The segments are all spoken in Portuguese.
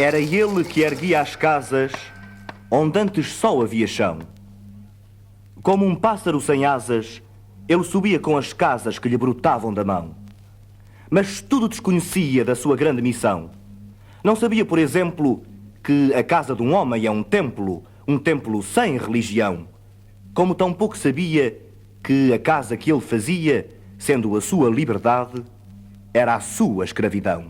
Era ele que erguia as casas onde antes só havia chão. Como um pássaro sem asas, ele subia com as casas que lhe brotavam da mão. Mas tudo desconhecia da sua grande missão. Não sabia, por exemplo, que a casa de um homem é um templo sem religião. Como tampouco sabia que a casa que ele fazia, sendo a sua liberdade, era a sua escravidão.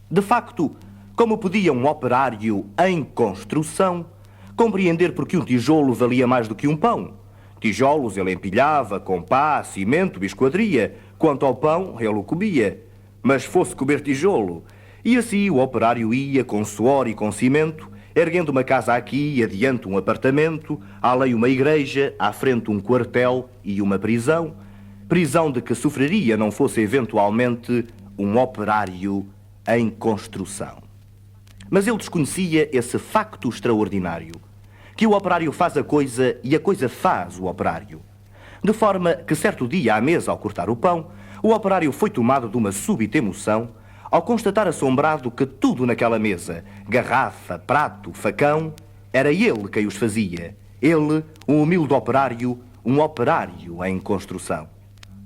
De facto, como podia um operário em construção compreender porque um tijolo valia mais do que um pão? Tijolos ele empilhava com pá, cimento e esquadria. Quanto ao pão, ele o comia. Mas fosse comer tijolo. E assim o operário ia, com suor e com cimento, erguendo uma casa aqui, adiante um apartamento, além uma igreja, à frente um quartel e uma prisão. Prisão de que sofreria não fosse eventualmente um operário em construção. Mas ele desconhecia esse facto extraordinário, que o operário faz a coisa e a coisa faz o operário. De forma que certo dia à mesa, ao cortar o pão, o operário foi tomado de uma súbita emoção ao constatar assombrado que tudo naquela mesa, garrafa, prato, facão, era ele quem os fazia. Ele, um humilde operário, um operário em construção.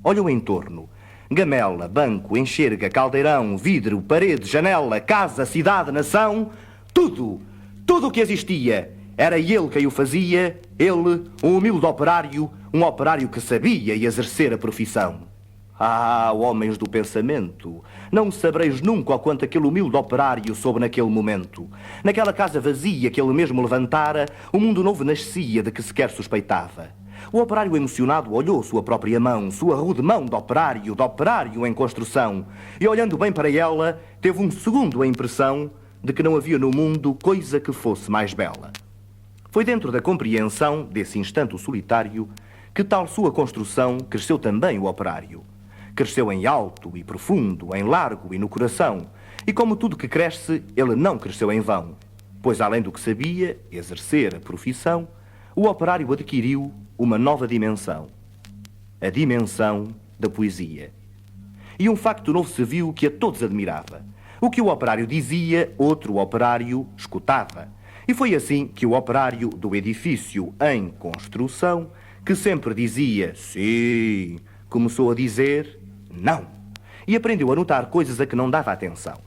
Olhou em torno. Gamela, banco, enxerga, caldeirão, vidro, parede, janela, casa, cidade, nação, tudo o que existia, era ele quem o fazia, ele, um humilde operário, um operário que sabia e exercer a profissão. Ah, homens do pensamento, não sabereis nunca o quanto aquele humilde operário soube naquele momento. Naquela casa vazia que ele mesmo levantara, um mundo novo nascia de que sequer suspeitava. O operário emocionado olhou sua própria mão, sua rude mão de operário em construção, e olhando bem para ela, teve um segundo a impressão de que não havia no mundo coisa que fosse mais bela. Foi dentro da compreensão desse instante solitário que tal sua construção cresceu também o operário. Cresceu em alto e profundo, em largo e no coração, e como tudo que cresce, ele não cresceu em vão, pois além do que sabia, exercer a profissão, o operário adquiriu uma nova dimensão, a dimensão da poesia. E um facto novo se viu que a todos admirava. O que o operário dizia, outro operário escutava. E foi assim que o operário do edifício em construção, que sempre dizia sim, começou a dizer não. E aprendeu a notar coisas a que não dava atenção.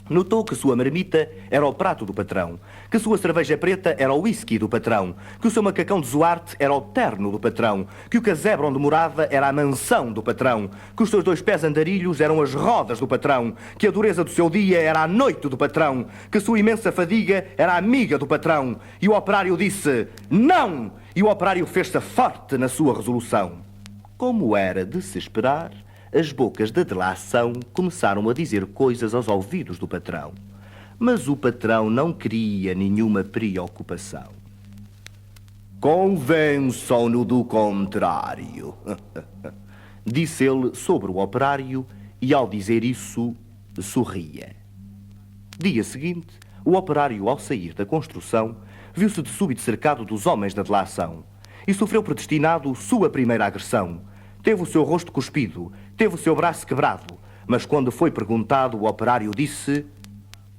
Notou que sua marmita era o prato do patrão, que sua cerveja preta era o whisky do patrão, que o seu macacão de Zuarte era o terno do patrão, que o casebre onde morava era a mansão do patrão, que os seus 2 pés andarilhos eram as rodas do patrão, que a dureza do seu dia era a noite do patrão, que sua imensa fadiga era a amiga do patrão. E o operário disse não! E o operário fez-se forte na sua resolução. Como era de se esperar, as bocas da delação começaram a dizer coisas aos ouvidos do patrão. Mas o patrão não queria nenhuma preocupação. Convençam-no do contrário, disse ele sobre o operário e, ao dizer isso, sorria. Dia seguinte, o operário, ao sair da construção, viu-se de súbito cercado dos homens da delação e sofreu predestinado sua primeira agressão. Teve o seu rosto cuspido, teve o seu braço quebrado, mas quando foi perguntado, o operário disse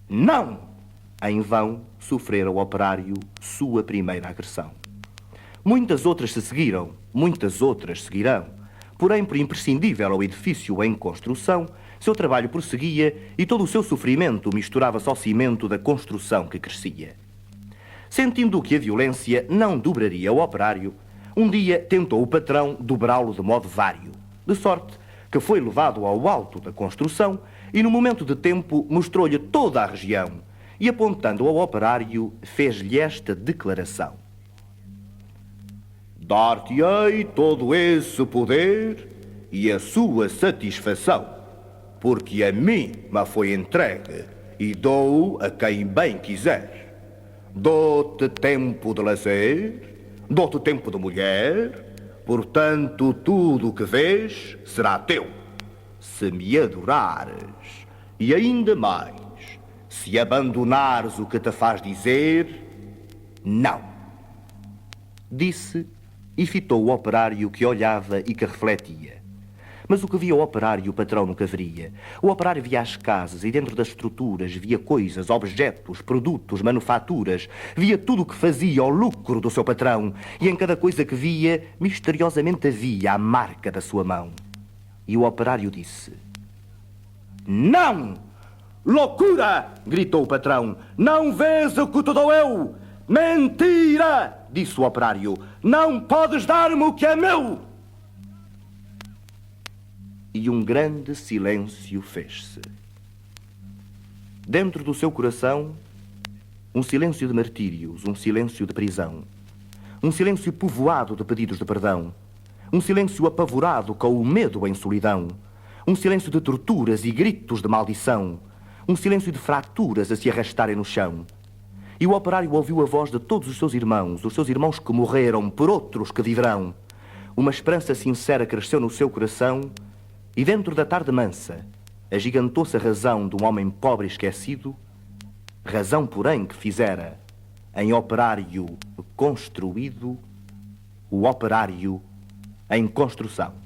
não! Em vão sofrera o operário sua primeira agressão. Muitas outras se seguiram, muitas outras seguirão. Porém, por imprescindível ao edifício em construção, seu trabalho prosseguia e todo o seu sofrimento misturava-se ao cimento da construção que crescia. Sentindo que a violência não dobraria o operário, um dia tentou o patrão dobrá-lo de modo vário, de sorte que foi levado ao alto da construção e, no momento de tempo, mostrou-lhe toda a região e, apontando ao operário, fez-lhe esta declaração: dar-te-ei todo esse poder e a sua satisfação, porque a mim me foi entregue e dou a quem bem quiser. Dou-te tempo de lazer, dou-te tempo de mulher, portanto tudo o que vês será teu, se me adorares, e ainda mais, se abandonares o que te faz dizer não. Disse e fitou o operário que olhava e que refletia. Mas o que via o operário, o patrão nunca veria. O operário via as casas e dentro das estruturas via coisas, objetos, produtos, manufaturas. Via tudo o que fazia o lucro do seu patrão. E em cada coisa que via, misteriosamente havia a marca da sua mão. E o operário disse: "Não! Loucura!" gritou o patrão. "Não vês o que te dou eu? Mentira!" disse o operário. "Não podes dar-me o que é meu!" E um grande silêncio fez-se. Dentro do seu coração, um silêncio de martírios, um silêncio de prisão. Um silêncio povoado de pedidos de perdão. Um silêncio apavorado com o medo em solidão. Um silêncio de torturas e gritos de maldição. Um silêncio de fraturas a se arrastarem no chão. E o operário ouviu a voz de todos os seus irmãos que morreram por outros que viverão. Uma esperança sincera cresceu no seu coração e dentro da tarde mansa agigantou-se a razão de um homem pobre e esquecido, razão, porém, que fizera em operário construído o operário em construção.